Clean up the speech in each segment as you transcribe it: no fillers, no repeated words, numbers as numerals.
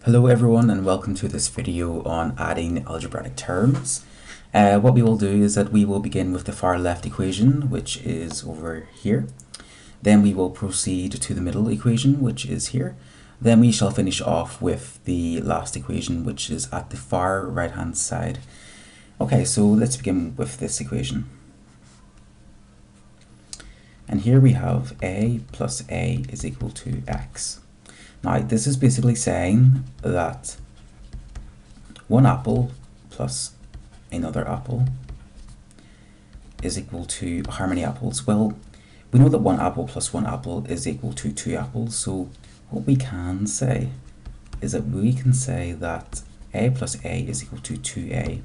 Hello everyone and welcome to this video on adding algebraic terms. What we will do is that we will begin with the far left equation, which is over here. Then we will proceed to the middle equation, which is here. Then we shall finish off with the last equation, which is at the far right hand side. Okay, so let's begin with this equation. And here we have a plus a is equal to x. Now, this is basically saying that one apple plus another apple is equal to how many apples? Well, we know that one apple plus one apple is equal to two apples. So what we can say is that we can say that a plus a is equal to 2a,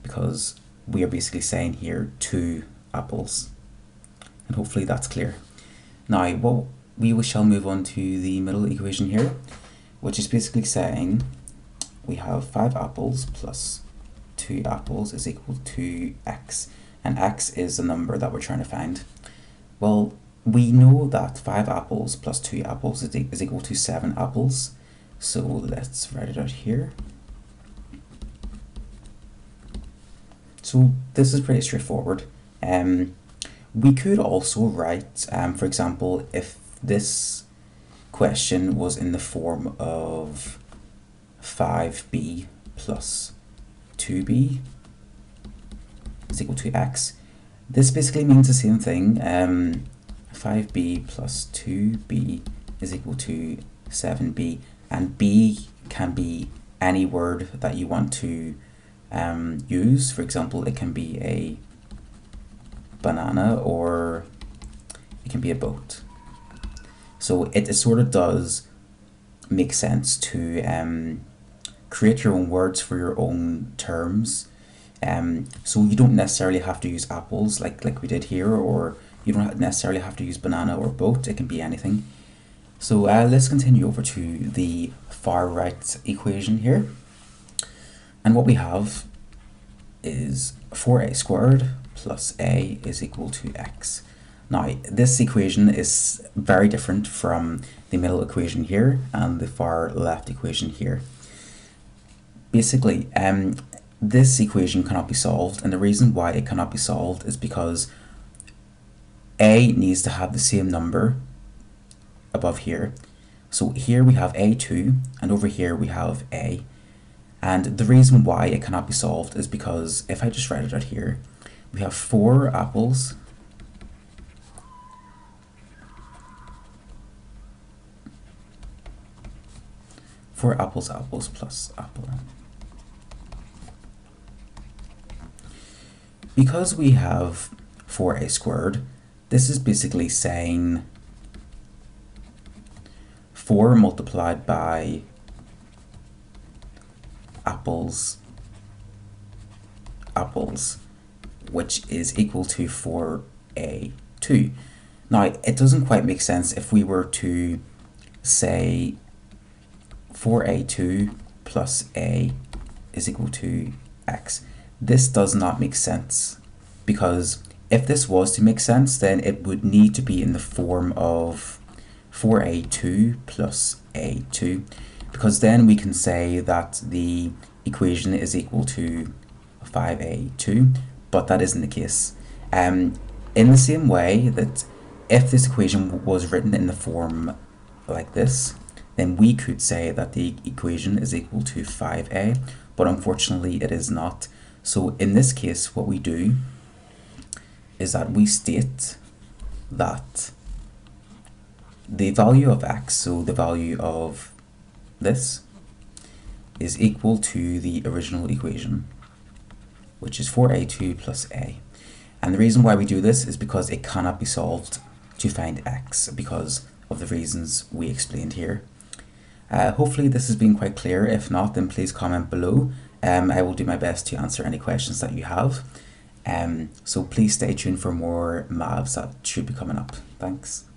because we are basically saying here two apples. And hopefully that's clear. Now, we shall move on to the middle equation here, which is basically saying we have 5 apples plus 2 apples is equal to x, and x is the number that we're trying to find. Well, we know that 5 apples plus 2 apples is equal to 7 apples, so let's write it out here. So this is pretty straightforward. We could also write, for example, if this question was in the form of 5b plus 2b is equal to x. This basically means the same thing. 5b plus 2b is equal to 7b, and b can be any word that you want to use. For example, it can be a banana or it can be a boat. So it sort of does make sense to create your own words for your own terms. So you don't necessarily have to use apples like we did here, or you don't necessarily have to use banana or boat. It can be anything. So let's continue over to the far right equation here. And what we have is 4a squared plus a is equal to x. Now, this equation is very different from the middle equation here and the far left equation here. Basically, this equation cannot be solved, and the reason why it cannot be solved is because a needs to have the same number above here. So here we have a2, and over here we have a. And the reason why it cannot be solved is because if I just write it out here, we have 4 apples apples plus apple. Because we have 4a squared, this is basically saying 4 multiplied by apples, which is equal to 4a2. Now, it doesn't quite make sense if we were to say 4a2 plus a is equal to x. This does not make sense, because if this was to make sense, then it would need to be in the form of 4a2 plus a2, because then we can say that the equation is equal to 5a2, but that isn't the case. In the same way that if this equation was written in the form like this, then we could say that the equation is equal to 5a, but unfortunately it is not. So in this case, what we do is that we state that the value of x, so the value of this, is equal to the original equation, which is 4a2 plus a. And the reason why we do this is because it cannot be solved to find x, because of the reasons we explained here. Hopefully this has been quite clear. If not, then please comment below. I will do my best to answer any questions that you have. So please stay tuned for more maths that should be coming up. Thanks.